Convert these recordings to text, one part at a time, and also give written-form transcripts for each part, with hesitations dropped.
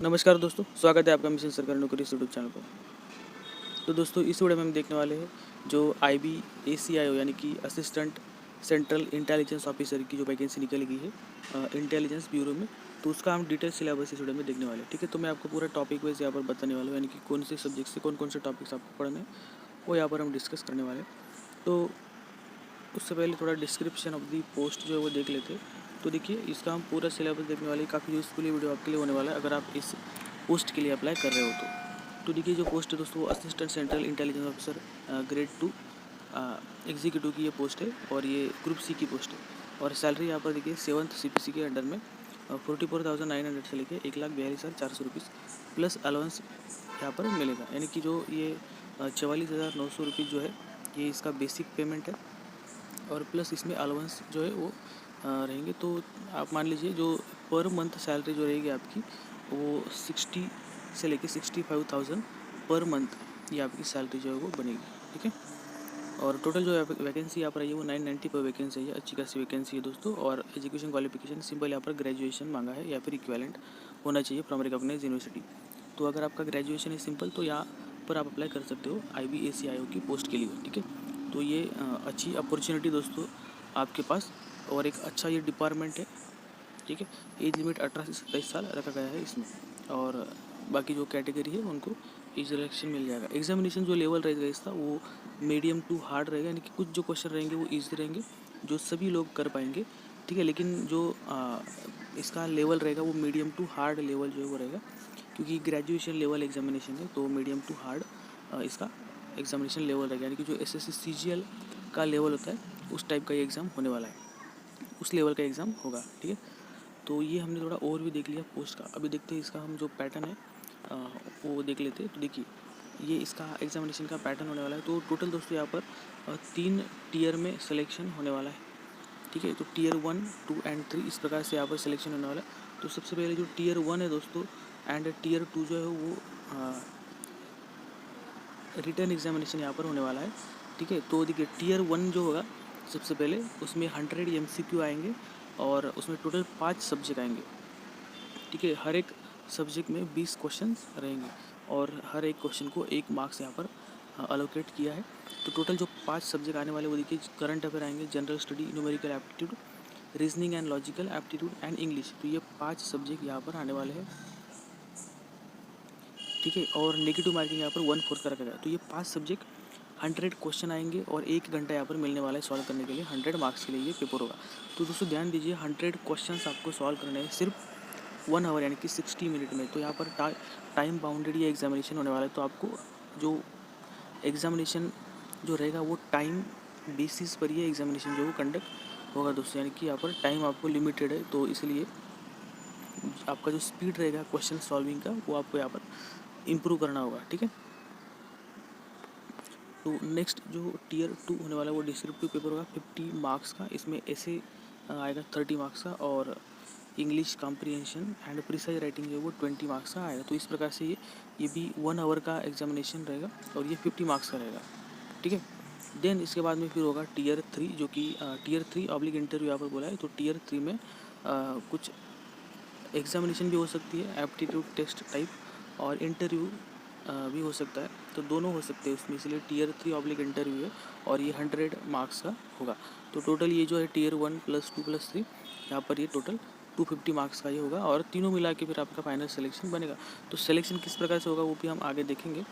नमस्कार दोस्तों, स्वागत है आपका मिशन सरकारी नौकरी यूट्यूब चैनल पर। तो दोस्तों इस वीडियो में हम देखने वाले हैं जो IBACIO यानी कि असिस्टेंट सेंट्रल इंटेलिजेंस ऑफिसर की जो वैकेंसी निकल गई है इंटेलिजेंस ब्यूरो में। तो उसका हम डिटेल सिलेबस इस वीडियो में देखने वाले हैं। ठीक है, तो मैं आपको पूरा टॉपिक वाइज यहाँ पर बताने वाला हूँ, यानी कि कौन से सब्जेक्ट से कौन से टॉपिक्स आपको पढ़ने हैं वो यहाँ पर हम डिस्कस करने वाले हैं। तो उससे पहले थोड़ा डिस्क्रिप्शन ऑफ दी पोस्ट जो है वो देख लेते हैं। तो देखिए, इसका हम पूरा सिलेबस देखने वाले, काफ़ी यूज़फुल वीडियो आपके लिए होने वाला है अगर आप इस पोस्ट के लिए अप्लाई कर रहे हो तो देखिए, जो पोस्ट है दोस्तों वो assistant central intelligence officer grade 2 executive की ये पोस्ट है और ये ग्रुप सी की पोस्ट है। और सैलरी यहाँ पर देखिए 7th CPC के अंडर में 44,900 से लेके 1,42,400 रुपीज़ प्लस अलाउंस यहाँ पर मिलेगा। यानी कि जो ये 44,900 रुपीज़ जो है ये इसका बेसिक पेमेंट है और प्लस इसमें अलाउंस जो है वो रहेंगे। तो आप मान लीजिए जो पर मंथ सैलरी जो रहेगी आपकी वो 60 से लेके 65,000 पर मंथ ये आपकी सैलरी जो है वो बनेगी। ठीक है, और टोटल जो वैकेंसी यहाँ पर है वो 990 पर वैकेंसी है, अच्छी खासी वैकेंसी है दोस्तों। और एजुकेशन क्वालिफिकेशन सिंपल यहाँ पर ग्रेजुएशन मांगा है या फिर इक्विवेलेंट होना चाहिए फ्रॉम रिकॉग्नाइज्ड यूनिवर्सिटी। तो अगर आपका ग्रेजुएशन है सिंपल तो यहाँ पर आप अप्लाई कर सकते हो IBACIO की पोस्ट के लिए। ठीक है, तो ये अच्छी अपॉर्चुनिटी दोस्तों आपके पास और एक अच्छा ये डिपार्टमेंट है। ठीक है, एज लिमिट 18 से 27 साल रखा गया है इसमें, और बाकी जो कैटेगरी है उनको एज रिलैक्सेशन मिल जाएगा। एग्जामिनेशन जो लेवल रहेगा इसका वो मीडियम टू हार्ड रहेगा, यानी कि कुछ जो क्वेश्चन रहेंगे वो ईजी रहेंगे जो सभी लोग कर पाएंगे। ठीक है, लेकिन जो इसका लेवल रहेगा वो मीडियम टू हार्ड लेवल जो है वो रहेगा, क्योंकि ग्रेजुएशन लेवल एग्जामिनेशन है तो मीडियम टू हार्ड इसका एग्जामिनेशन लेवल रहेगा। यानी कि जो SSC CGL का लेवल होता है उस टाइप का ये एग्ज़ाम होने वाला है, उस लेवल का एग्ज़ाम होगा। ठीक है, तो ये हमने थोड़ा और भी देख लिया पोस्ट का। अभी देखते हैं इसका हम जो पैटर्न है वो देख लेते हैं। तो देखिए, ये इसका एग्जामिनेशन का पैटर्न होने वाला है। तो टोटल दोस्तों यहाँ पर 3 टियर में सिलेक्शन होने वाला है। ठीक है, तो टियर 1, 2 एंड 3 इस प्रकार से यहाँ पर सिलेक्शन होने वाला है। तो सबसे पहले जो टियर 1 है दोस्तों एंड टियर 2 जो है वो रिटर्न एग्जामिनेशन यहाँ पर होने वाला है। ठीक है, तो देखिए टियर 1 जो होगा सबसे पहले उसमें 100 MCQ आएंगे और उसमें टोटल 5 सब्जेक्ट आएंगे। ठीक है, हर एक सब्जेक्ट में 20 क्वेश्चन रहेंगे और हर एक क्वेश्चन को 1 मार्क्स यहाँ पर अलोकेट किया है। तो टोटल जो 5 सब्जेक्ट आने वाले वो देखिए, करंट अफेयर आएंगे, general study, numerical aptitude, reasoning and logical aptitude and English. तो ये 5 सब्जेक्ट यहाँ पर आने वाले हैं। ठीक है, और नेगेटिव मार्किंग यहाँ पर 1/4 का रखा गया। तो ये 5 सब्जेक्ट 100 क्वेश्चन आएंगे और 1 घंटा यहाँ पर मिलने वाला है सॉल्व करने के लिए। 100 मार्क्स के लिए ये पेपर होगा। तो दोस्तों ध्यान दीजिए, 100 क्वेश्चन आपको सॉल्व करने हैं सिर्फ 1 आवर यानी कि 60 मिनट में। तो यहाँ पर टाइम बाउंडेड ये एग्जामिनेशन होने वाला है। तो आपको जो एग्जामिनेशन जो रहेगा वो टाइम बेसिस पर ये एग्जामिनेशन जो वो कंडक्ट होगा दोस्तों, यानी कि यहाँ पर टाइम आपको लिमिटेड है। तो इसलिए आपका जो स्पीड रहेगा क्वेश्चन सॉल्विंग का वो आपको यहाँ पर इम्प्रूव करना होगा। ठीक है, तो नेक्स्ट जो टियर 2 होने वाला है वो डिस्क्रिप्टिव पेपर होगा 50 मार्क्स का। इसमें ऐसे आएगा 30 मार्क्स का और English comprehension and precise writing जो है वो 20 मार्क्स का आएगा। तो इस प्रकार से ये भी 1 आवर का एग्जामिनेशन रहेगा और ये 50 मार्क्स का रहेगा। ठीक है, देन इसके बाद में फिर होगा टियर 3, जो कि टियर 3 ऑब्लिक इंटरव्यू यहाँ पर बोला है। तो टियर 3 में कुछ एग्जामिनेशन भी हो सकती है, एप्टीट्यूड टेस्ट टाइप, और इंटरव्यू भी हो सकता है। तो दोनों हो सकते हैं उसमें, इसलिए टियर 3 ऑब्लिक इंटरव्यू है और ये 100 मार्क्स का होगा। तो टोटल ये जो है टियर 1 + 2 + 3 यहाँ पर ये टोटल 250 मार्क्स का ये होगा और तीनों मिला के फिर आपका फाइनल सिलेक्शन बनेगा। तो सिलेक्शन किस प्रकार से होगा वो भी हम आगे देखेंगे,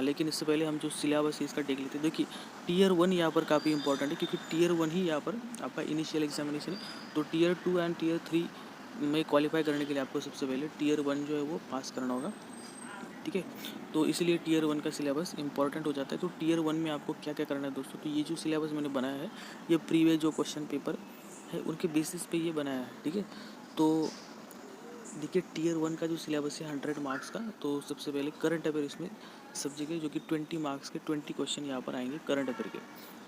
लेकिन इससे पहले हम जो सिलेबस है इसका देख लेते हैं। देखिए टियर 1 यहाँ पर काफ़ी इंपॉर्टेंट है, क्योंकि टियर 1 ही यहाँ पर आपका इनिशियल एग्जामिनेशन है। तो टियर 2 एंड टियर 3 में क्वालिफाई करने के लिए आपको सबसे पहले टियर 1 जो है वो पास करना होगा। ठीक है, तो इसलिए टियर 1 का सिलेबस इंपॉर्टेंट हो जाता है। तो टियर 1 में आपको क्या क्या करना है दोस्तों, तो ये जो सिलेबस मैंने बनाया है ये प्रीवियस जो क्वेश्चन पेपर है उनके बेसिस पे ये बनाया है। ठीक है, तो देखिए टियर 1 का जो सिलेबस है 100 मार्क्स का। तो सबसे पहले करंट अफेयर इसमें सब्जेक्ट है, जो कि 20 मार्क्स के 20 क्वेश्चन यहाँ पर आएंगे करंट अफेयर के।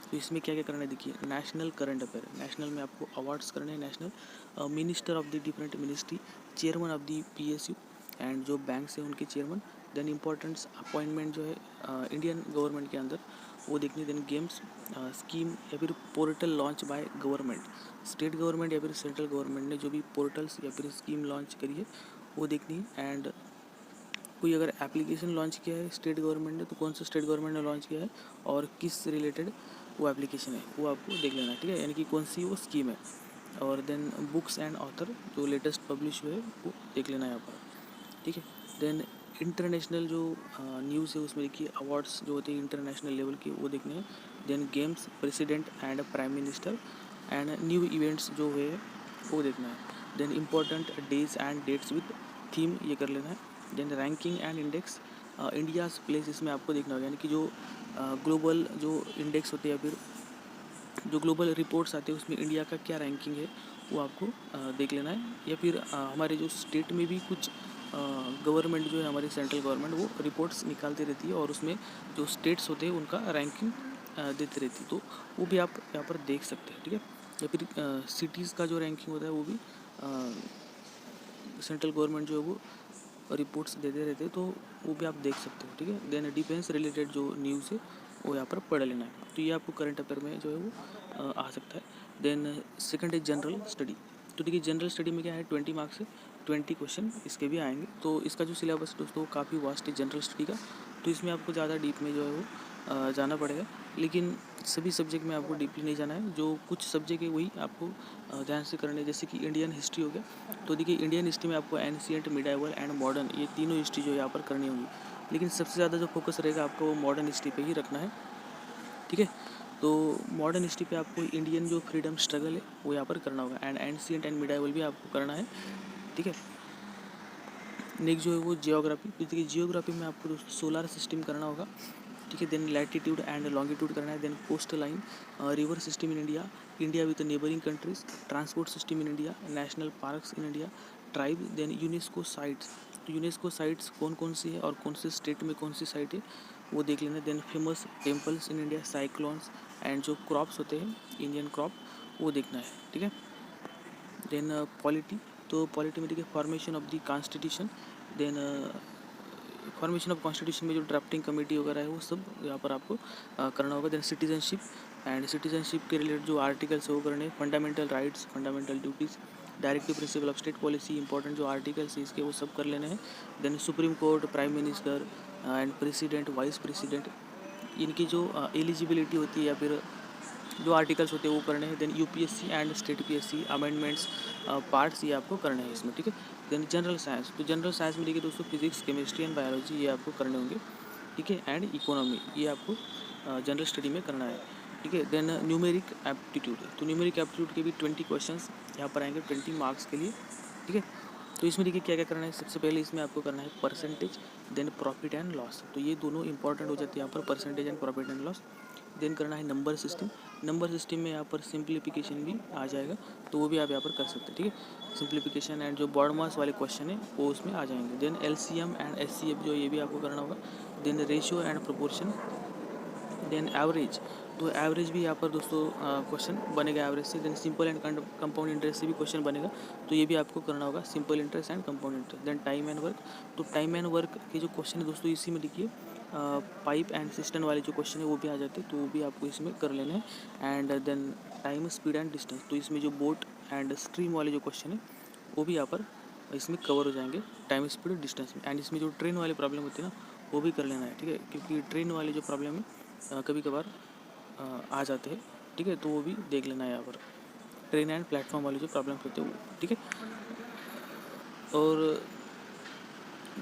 तो इसमें क्या क्या करना है, देखिए नेशनल करंट अफेयर, नेशनल में आपको अवार्ड्स करने हैं, national minister of the different ministry, chairman of the PSU and जो बैंक्स हैं उनके चेयरमैन, देन इंपॉर्टेंट्स अपॉइंटमेंट जो है इंडियन गवर्नमेंट के अंदर वो देखनी है, देन गेम्स स्कीम या फिर portal launch by government, state government या फिर सेंट्रल गवर्नमेंट ने जो भी पोर्टल्स या फिर स्कीम लॉन्च करी है वो देखनी है, एंड कोई अगर एप्लीकेशन लॉन्च किया है स्टेट गवर्नमेंट ने, तो कौन सा स्टेट गवर्नमेंट ने लॉन्च किया है और किस रिलेटेड वो एप्लीकेशन है, वो आपको देख लेना है, ठीक है, यानी कि कौन सी वो स्कीम है। और देन बुक्स एंड ऑथर जो लेटेस्ट पब्लिश हुए वो देख लेना है यहाँ पर, ठीक है। देन इंटरनेशनल जो न्यूज़ है उसमें देखिए अवार्ड्स जो होते हैं इंटरनेशनल लेवल के वो देखने हैं। Then games, president and prime minister and new events जो हुए हैं वो देखना है। Then important days and dates with theme ये कर लेना है। Then ranking and index, India's place इसमें आपको देखना होगा, यानी कि जो ग्लोबल जो इंडेक्स होते हैं या फिर जो ग्लोबल रिपोर्ट्स आते हैं उसमें इंडिया का क्या रैंकिंग है वो आपको देख लेना है। या फिर हमारे जो स्टेट में भी कुछ गवर्नमेंट जो है हमारी सेंट्रल गवर्नमेंट वो रिपोर्ट्स निकालती रहती है और उसमें जो स्टेट्स होते हैं उनका रैंकिंग देती रहती है, तो वो भी आप यहाँ पर देख सकते हैं, ठीक है। या फिर सिटीज़ का जो रैंकिंग होता है वो भी सेंट्रल गवर्नमेंट जो है वो रिपोर्ट्स देते रहते हैं, तो वो भी आप देख सकते हो, ठीक है। देन डिफेंस रिलेटेड जो न्यूज़ है वो यहाँ पर पढ़ लेना है, तो ये आपको करंट अफेयर में जो है वो आ सकता है। देन सेकंड है जनरल स्टडी। तो देखिए जनरल स्टडी में क्या है 20 मार्क्स से 20 क्वेश्चन इसके भी आएंगे, तो इसका जो सिलेबस दोस्तों काफ़ी वास्ट है जनरल स्टडी का, तो इसमें आपको ज़्यादा डीप में जो है वो जाना पड़ेगा, लेकिन सभी सब्जेक्ट में आपको डीपली नहीं जाना है। जो कुछ सब्जेक्ट है वही आपको ध्यान से करने हैं, जैसे कि इंडियन हिस्ट्री हो गया, तो देखिए इंडियन हिस्ट्री में आपको एंशिएंट, मिडाइवल एंड मॉडर्न ये तीनों हिस्ट्री जो है यहाँ पर करनी होगी, लेकिन सबसे ज़्यादा जो फोकस रहेगा आपको वो मॉडर्न हिस्ट्री पे ही रखना है, ठीक है। तो मॉडर्न हिस्ट्री पे आपको इंडियन जो फ्रीडम स्ट्रगल है वो यहाँ पर करना होगा, एंड एंशिएंट एंड मिडाइवल भी आपको करना है, ठीक है। नेक्स्ट जो है वो जियोग्राफी, देखिए जियोग्राफी में आपको दोस्तों सोलर सिस्टम करना होगा, ठीक है। देन लैटिट्यूड एंड लॉन्गिट्यूड करना है। Then coastline, river system in India, India with neighbouring countries, transport system in India, national parks in India, tribe, then UNESCO sites. तो यूनेस्को साइट्स कौन कौन सी है और कौन से स्टेट में कौन सी साइट है वो देख लेना। Then famous temples in India, cyclones and जो क्रॉप्स होते हैं इंडियन क्रॉप वो देखना है, ठीक है। देन पॉलिटी, तो पॉलिटी में देखिए formation of the constitution, then formation of constitution में जो ड्राफ्टिंग कमेटी वगैरह है वो सब यहाँ पर आपको करना होगा। देन सिटीजनशिप, एंड सिटीजनशिप के रिलेटेड जो आर्टिकल्स है वो करने, fundamental rights, fundamental duties, directive principle of state policy, important जो आर्टिकल्स है इसके वो सब कर लेने हैं। Then supreme court, prime minister and president, vice president, इनकी जो एलिजिबिलिटी होती है या फिर जो आर्टिकल्स होते हैं वो करने हैं। Then UPSC and state PSC amendments parts ये आपको करने हैं इसमें, ठीक है। देन जनरल साइंस, तो जनरल साइंस में देखिए दोस्तों फिजिक्स, केमिस्ट्री एंड बायोलॉजी ये आपको करने होंगे, ठीक है। एंड इकोनॉमी ये आपको जनरल स्टडी में करना है, ठीक है। देन न्यूमेरिक एप्टीट्यूड, तो न्यूमेरिक एप्टीट्यूड के भी 20 क्वेश्चंस यहाँ पर आएंगे 20 मार्क्स के लिए, ठीक है। तो इसमें देखिए क्या क्या करना है, सबसे पहले इसमें आपको करना है percentage, then profit and loss, तो ये दोनों इंपॉर्टेंट हो जाते हैं यहाँ पर, percentage and profit and loss. Then करना है नंबर सिस्टम, नंबर सिस्टम में यहाँ पर सिंप्लीफिकेशन भी आ जाएगा, तो वो भी आप यहाँ पर कर सकते हैं, ठीक है। सिंप्लीफिकेशन एंड जो बॉड मास वाले क्वेश्चन है वो उसमें आ जाएंगे। देन एलसीएम एंड एचसीएफ जो ये भी आपको करना होगा। Then ratio and proportion, then average, तो एवरेज भी यहाँ पर दोस्तों क्वेश्चन बनेगा एवरेज से। Then simple and compound interest से भी क्वेश्चन बनेगा, तो ये भी आपको करना होगा, simple interest and compound interest. Then time and work, तो टाइम एंड वर्क के जो क्वेश्चन है दोस्तों इसी में देखिए पाइप एंड सिस्टम वाले जो क्वेश्चन है वो भी आ जाते हैं, तो वो भी आपको इसमें कर लेना है। And then time, speed and distance, तो इसमें जो बोट एंड स्ट्रीम वाले जो क्वेश्चन है वो भी यहाँ पर इसमें कवर हो जाएंगे टाइम, स्पीड और डिस्टेंस में। एंड इसमें जो ट्रेन वाली प्रॉब्लम होती है ना वो भी कर लेना है, ठीक है, क्योंकि ट्रेन वाली जो प्रॉब्लम है कभी कभार आ जाते हैं, ठीक है, तो वो भी देख लेना है यहाँ पर, ट्रेन एंड प्लेटफॉर्म वाली जो प्रॉब्लम होते हैं वो, ठीक है। और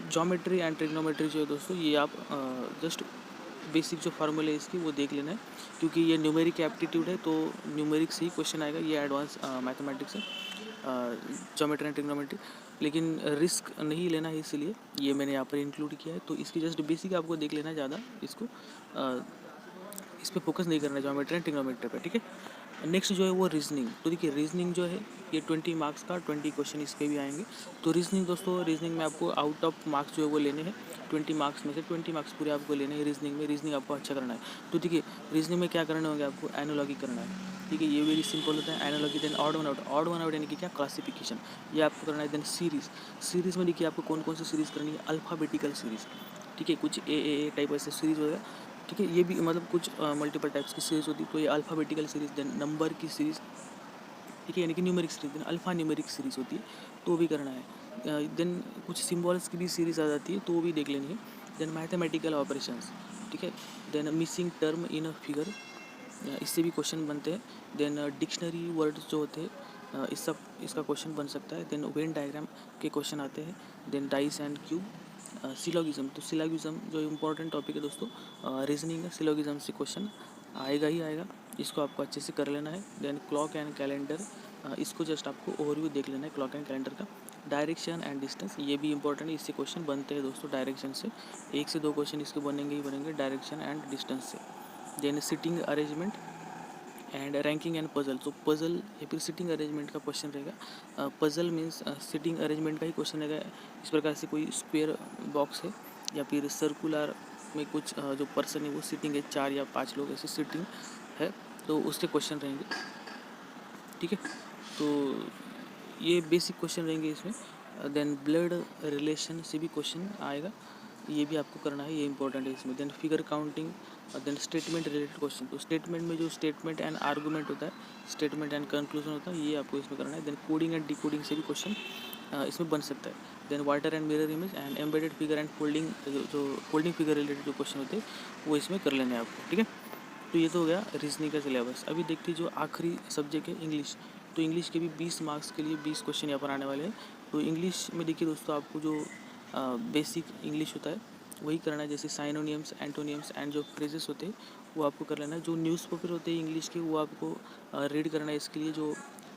ज्योमेट्री एंड ट्रिग्नोमेट्री जो है दोस्तों ये आप जस्ट बेसिक जो फार्मूले है इसकी वो देख लेना है, क्योंकि ये न्यूमेरिक एप्टीट्यूड है तो न्यूमेरिक से ही क्वेश्चन आएगा, ये एडवांस मैथमेटिक्स है ज्योमेट्री एंड ट्रिग्नोमेट्री, लेकिन रिस्क नहीं लेना है इसलिए ये मैंने यहाँ पर इंक्लूड किया है, तो इसकी जस्ट बेसिक आपको देख लेना है, ज़्यादा इसको इस पर फोकस नहीं करना है ज्योमेट्री एंड ट्रिग्नोमेट्री पे, ठीक है। नेक्स्ट जो है वो रीजनिंग, तो देखिए रीजनिंग जो है ये 20 मार्क्स का 20 क्वेश्चन इसके भी आएंगे। तो रीजनिंग दोस्तों, रीजनिंग में आपको आउट ऑफ मार्क्स जो है वो लेने हैं, 20 मार्क्स में से 20 मार्क्स पूरे आपको लेने हैं रीजनिंग में। रीजनिंग आपको अच्छा करना है, तो देखिए रीजनिंग में क्या करने होंगे आपको, एनालॉगी करना है, ठीक है, ये वेरी सिंपल होता है analogy. Then odd one out, odd one out यानी कि क्या, क्लासिफिकेशन, ये आपको करना है। देन सीरीज, सीरीज में देखिए आपको कौन कौन सी सीरीज़ करनी है, अल्फ़ाबेटिकल सीरीज़, ठीक है, कुछ ए टाइप ऐसे सीरीज़ वगैरह, ठीक है, ये भी मतलब कुछ मल्टीपल टाइप्स की सीरीज़ होती है, तो ये अल्फ़ाबेटिकल सीरीज़। देन नंबर की सीरीज़, ठीक है, यानी कि numeric series, then alphanumeric series होती है, तो भी करना है। देन कुछ सिम्बॉल्स की भी सीरीज आ जाती है, तो वो भी देख लेनी है। देन मैथमेटिकल ऑपरेशंस, ठीक है। Then missing term in a figure, इससे भी क्वेश्चन बनते हैं। देन डिक्शनरी वर्ड्स जो होते हैं, इसका क्वेश्चन बन सकता है। देन वेन डायग्राम के क्वेश्चन आते हैं। Then dice and cube, syllogism, तो सिलोगिज्म जो इम्पोर्टेंट टॉपिक है दोस्तों, रीजनिंग है, सिलोगिज्म से क्वेश्चन आएगा ही आएगा, इसको आपको अच्छे से कर लेना है। देन क्लॉक एंड कैलेंडर, इसको जस्ट आपको ओवरव्यू देख लेना है क्लॉक एंड कैलेंडर का। डायरेक्शन एंड डिस्टेंस, ये भी इंपॉर्टेंट है, इससे क्वेश्चन बनते हैं दोस्तों डायरेक्शन से, 1 से 2 क्वेश्चन इसके बनेंगे ही बनेंगे डायरेक्शन एंड डिस्टेंस से। Then sitting arrangement and ranking and puzzle, तो पजल या फिर सिटिंग अरेंजमेंट का क्वेश्चन रहेगा। पजल मीन्स सिटिंग अरेंजमेंट का ही क्वेश्चन रहेगा। इस प्रकार से कोई स्क्वायर बॉक्स है या फिर सर्कुलर में कुछ जो पर्सन है वो सिटिंग है, 4 या 5 लोग ऐसे सिटिंग है, तो उसके क्वेश्चन रहेंगे, ठीक है। तो ये बेसिक क्वेश्चन रहेंगे इसमें। देन ब्लड रिलेशन से भी क्वेश्चन आएगा, ये भी आपको करना है, ये इंपॉर्टेंट है इसमें। Then figure counting, then statement related question, तो स्टेटमेंट में जो स्टेटमेंट एंड आर्गूमेंट होता है, स्टेटमेंट एंड कंक्लूजन होता है, ये आपको इसमें करना है। देन कोडिंग एंड डिकोडिंग से भी क्वेश्चन इसमें बन सकता है। Then water and mirror image and embedded figure and folding, जो फोल्डिंग फिगर रिलेटेड जो क्वेश्चन होते हैं वो इसमें कर लेने हैं आपको, ठीक है। तो ये तो हो गया रीजनिंग का सिलेबस। अभी देखते हैं जो आखिरी सब्जेक्ट है इंग्लिश, तो इंग्लिश के भी 20 मार्क्स के लिए 20 क्वेश्चन यहाँ पर आने वाले हैं। तो इंग्लिश में देखिए दोस्तों, आपको जो बेसिक इंग्लिश होता है वही करना है, जैसे साइनोनियम्स, एंटोनियम्स एंड जो फ्रेजेस होते हैं वो आपको कर लेना है। जो न्यूज़पेपर होते हैं इंग्लिश के वो आपको रीड करना है। इसके लिए जो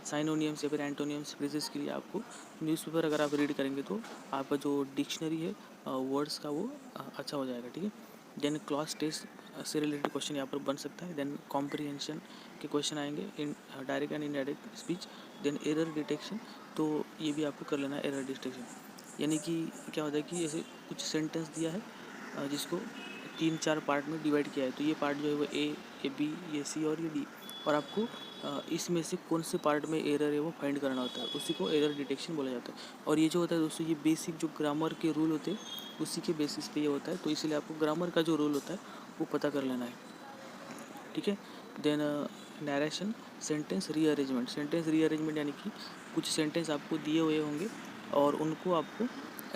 साइनोनियम्स या फिर एंटोनियम्स फ्रेजेस के लिए आपको न्यूज़पेपर अगर आप रीड करेंगे तो आपका जो डिक्शनरी है वर्ड्स का वो अच्छा हो जाएगा, ठीक है। देन क्लास टेस्ट से रिलेटेड क्वेश्चन यहाँ पर बन सकता है। देन कॉम्प्रिहेंशन के क्वेश्चन आएंगे in direct and indirect speech. Then error detection, तो ये भी आपको कर लेना है एरर डिटेक्शन, यानी कि क्या होता है कि ऐसे कुछ सेंटेंस दिया है जिसको 3-4 पार्ट में डिवाइड किया है, तो ये पार्ट जो है वो ए बी, ये सी और ये डी, और आपको इसमें से कौन से पार्ट में एरर है वो फाइंड करना होता है, उसी को एरर डिटेक्शन बोला जाता है। और ये जो होता है दोस्तों, ये बेसिक जो ग्रामर के रूल होते हैं उसी के बेसिस पे ये होता है, तो इसलिए आपको ग्रामर का जो रूल होता है वो पता कर लेना है, ठीक है। Then narration, sentence rearrangement, sentence rearrangement यानी कि कुछ सेंटेंस आपको दिए हुए होंगे और उनको आपको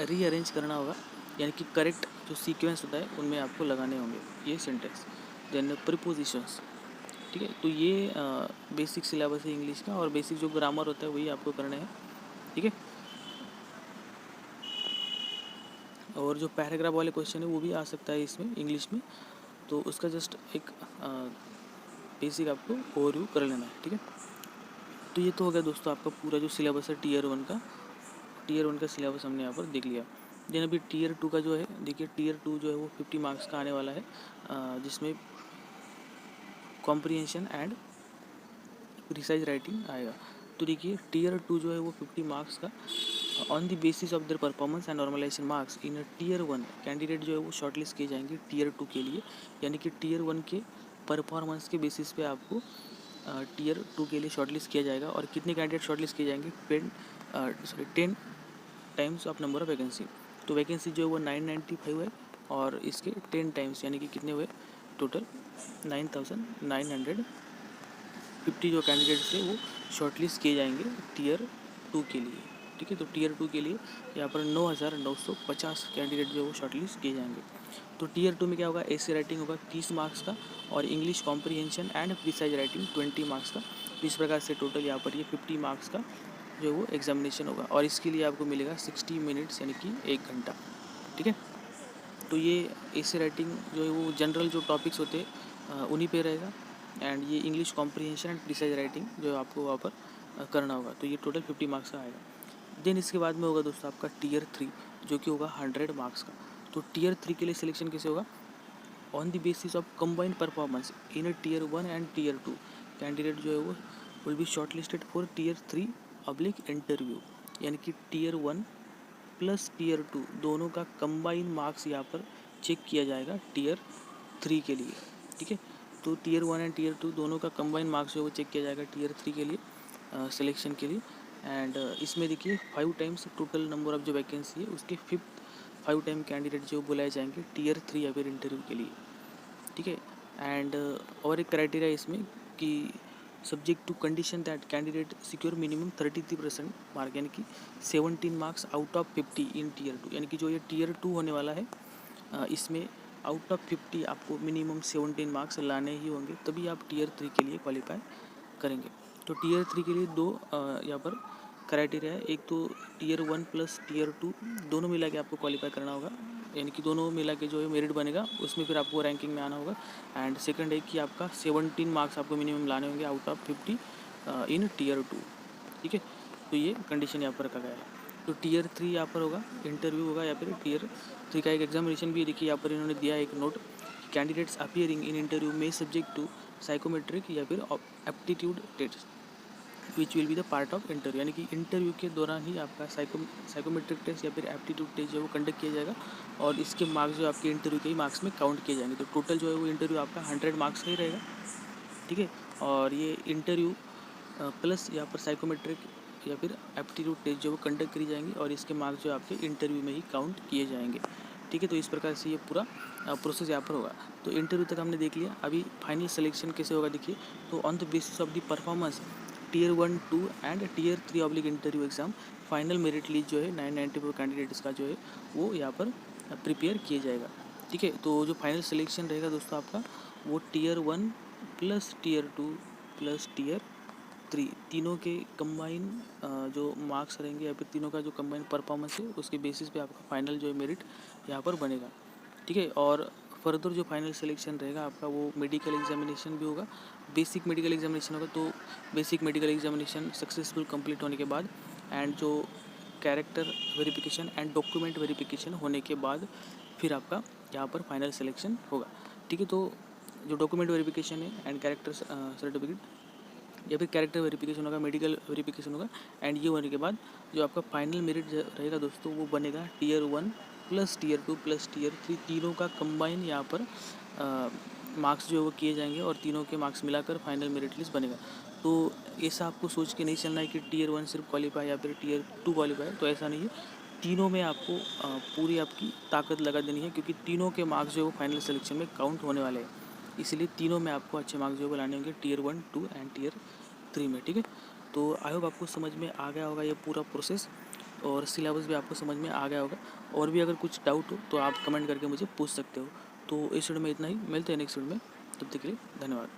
रीअरेंज करना होगा, यानी कि करेक्ट जो सीक्वेंस होता है उनमें आपको लगाने होंगे ये सेंटेंस। देन प्रीपोजिशंस, ठीक है। तो ये बेसिक सिलेबस है इंग्लिश का, और बेसिक जो ग्रामर होता है वही आपको करना है, ठीक है। और जो पैराग्राफ वाले क्वेश्चन है वो भी आ सकता है इसमें इंग्लिश में, तो उसका जस्ट एक बेसिक आपको ओवरव्यू कर लेना है, ठीक है। तो ये तो हो गया दोस्तों आपका पूरा जो सिलेबस है टीयर 1 का। टीयर 1 का सिलेबस हमने यहाँ पर देख लिया। देन अभी टीयर 2 का जो है, देखिए टीयर 2 जो है वो 50 मार्क्स का आने वाला है, जिसमें कॉम्प्रिहेंशन एंड प्रिसाइज राइटिंग आएगा। तो देखिए टीयर 2 जो है वो 50 मार्क्स का, on the basis of their performance and normalization marks in tier 1 candidate जो है वो शॉर्टलिस्ट किए जाएंगे टीयर 2 के लिए, यानी कि टीयर 1 के परफॉर्मेंस के बेसिस पे आपको टीयर 2 के लिए शॉर्टलिस्ट किया जाएगा। और कितने कैंडिडेट शॉर्टलिस्ट किए जाएंगे, 10 times of number of vacancy, तो वैकेंसी जो है वो 995 है, और इसके 10 टाइम्स यानी कि कितने हुए टोटल 9950 जो कैंडिडेट्स थे वो शॉर्टलिस्ट किए जाएंगे टीयर 2 के लिए, ठीक है। तो टीयर 2 के लिए यहाँ पर 9950 कैंडिडेट जो है वो शॉर्टलिस्ट किए जाएंगे। तो टीयर 2 में क्या होगा, ऐसे राइटिंग होगा 30 मार्क्स का, और English comprehension and precise writing 20 marks का। तो इस प्रकार से टोटल यहाँ पर ये 50 मार्क्स का जो वो एग्जामिनेशन होगा, और इसके लिए आपको मिलेगा 60 मिनट्स यानी कि 1 घंटा, ठीक है। तो ये ऐसे राइटिंग जो है वो जनरल जो टॉपिक्स होते हैं उन्हीं पे रहेगा, एंड ये English comprehension and precise writing जो आपको वहाँ पर करना होगा। तो ये टोटल 50 मार्क्स का आएगा। देन इसके बाद में होगा दोस्तों आपका टीयर 3 जो कि होगा 100 मार्क्स का। तो टीयर 3 के लिए सिलेक्शन कैसे होगा, on the basis of combined performance in tier 1 and tier 2 candidate जो है वो will be short listed for tier 3 public interview, यानी कि टीयर 1 प्लस टीयर 2 दोनों का कंबाइन मार्क्स यहाँ पर चेक किया जाएगा टीयर 3 के लिए, ठीक है। तो टीयर 1 एंड टीयर 2 दोनों का कंबाइन मार्क्स जो है वो चेक किया जाएगा टीयर 3 के लिए सिलेक्शन के लिए। एंड इसमें देखिए 5 टाइम्स टोटल नंबर ऑफ जो वैकेंसी है उसके 5 टाइम कैंडिडेट जो बुलाए जाएंगे टीयर 3 या फिर इंटरव्यू के लिए, ठीक है। एंड और एक क्राइटेरिया इसमें कि subject to condition that candidate secure minimum 33% mark, यानी कि 17 marks out of 50 in tier 2, यानी कि जो ये टीयर 2 होने वाला है इसमें आउट ऑफ 50 आपको मिनिमम 17 मार्क्स लाने ही होंगे, तभी आप टीयर 3 के लिए क्वालिफाई करेंगे। तो टीयर 3 के लिए दो यहाँ पर क्राइटेरिया है, एक तो टीयर 1 प्लस टीयर 2 दोनों मिला के आपको क्वालिफाई करना होगा, यानी कि दोनों मिला के जो है मेरिट बनेगा, उसमें फिर आपको रैंकिंग में आना होगा। एंड सेकंड है कि आपका 17 मार्क्स आपको मिनिमम लाने होंगे आउट ऑफ 50 इन टीयर 2, ठीक है। तो ये कंडीशन यहाँ पर रखा गया है। तो टीयर 3 यहाँ पर होगा, इंटरव्यू होगा, या फिर टीयर 3 का एक एग्जामिनेशन भी देखिए यहाँ पर इन्होंने दिया एक note, candidates appearing in interview में सब्जेक्ट टू साइकोमेट्रिक या फिर aptitude test which will be the part of interview, यानी कि इंटरव्यू के दौरान ही आपका साइकोमेट्रिक टेस्ट या फिर एप्टीट्यूड टेस्ट जो है वो कंडक्ट किया जाएगा, और इसके मार्क्स जो आपके इंटरव्यू के ही मार्क्स में काउंट किए जाएंगे। तो टोटल जो है वो इंटरव्यू आपका 100 मार्क्स का ही रहेगा, ठीक है। और ये इंटरव्यू प्लस यहाँ पर साइकोमेट्रिक या फिर एप्टीट्यूड टेस्ट जो वो कंडक्ट करी जाएंगी, और इसके मार्क्स जो आपके इंटरव्यू में ही काउंट किए जाएंगे, ठीक है। तो इस प्रकार से ये पूरा प्रोसेस यहाँ पर होगा। तो इंटरव्यू तक हमने देख लिया, अभी फाइनल सिलेक्शन कैसे होगा देखिए। तो on the basis of the performance tier 1, 2 and tier 3 public interview exam, final merit list जो है 994 कैंडिडेट्स का जो है वो यहाँ पर प्रिपेयर किया जाएगा, ठीक है। तो जो फाइनल सिलेक्शन रहेगा दोस्तों आपका, वो tier 1 plus tier 2 plus tier 3 तीनों के कंबाइन जो मार्क्स रहेंगे या फिर तीनों का जो कंबाइन परफॉर्मेंस है उसके बेसिस पे आपका फाइनल जो है मेरिट यहाँ पर बनेगा, ठीक है। और फर्दर जो फाइनल सिलेक्शन रहेगा आपका, वो मेडिकल एग्जामिनेशन भी होगा, बेसिक मेडिकल एग्जामिनेशन होगा। तो basic medical examination successful complete होने के बाद एंड जो character verification and document verification होने के बाद फिर आपका यहाँ पर फाइनल सिलेक्शन होगा, ठीक है। तो जो डॉक्यूमेंट वेरिफिकेशन है एंड कैरेक्टर सर्टिफिकेट या फिर कैरेक्टर वेरिफिकेशन होगा, मेडिकल वेरिफिकेशन होगा, एंड ये होने के बाद जो आपका फाइनल मेरिट रहेगा दोस्तों, वो बनेगा tier 1 plus tier 2 plus tier 3 तीनों का कंबाइन यहाँ पर मार्क्स जो है वो किए जाएंगे, और तीनों के मार्क्स मिलाकर फाइनल मेरिट लिस्ट बनेगा। तो ऐसा आपको सोच के नहीं चलना है कि टीयर 1 सिर्फ क्वालिफाई या फिर टीयर 2 क्वालिफाई, तो ऐसा नहीं है। तीनों में आपको पूरी आपकी ताकत लगा देनी है, क्योंकि तीनों के मार्क्स जो है वो फाइनल सिलेक्शन में काउंट होने वाले हैं, इसलिए तीनों में आपको अच्छे मार्क्स जो है लाने होंगे टीयर 1, 2 एंड टीयर 3 में, ठीक है। तो आई होप आपको समझ में आ गया होगा ये पूरा प्रोसेस, और सिलेबस भी आपको समझ में आ गया होगा। और भी अगर कुछ डाउट हो तो आप कमेंट करके मुझे पूछ सकते हो। तो इस वीडियो में इतना ही, मिलते हैं नेक्स्ट वीडियो में, तब तक के लिए धन्यवाद।